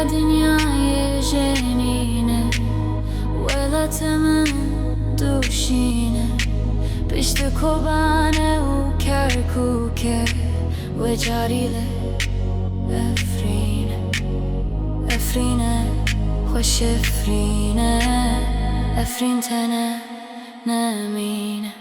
دنیای جنینه ولات من دوشینه پشت کبانه و کرکوکه و جاریله افرینه خوش افرینه افرین تنه نمینه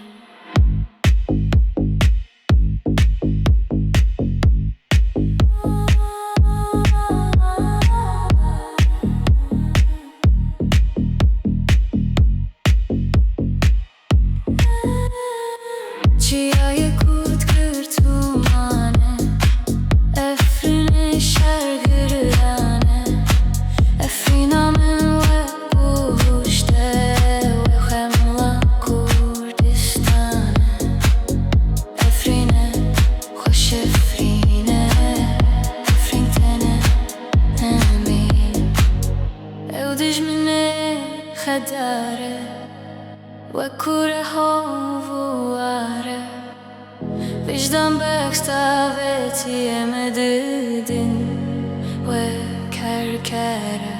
چیای کود کرتومانه افرین شرگرانه افرینا من و گوشته و خملا کردستانه افرینه خوش افرینه افرین تنه نمینه او دجمنه خداره و کوره هاواره وجدان بكستافيتي مددن وكركرة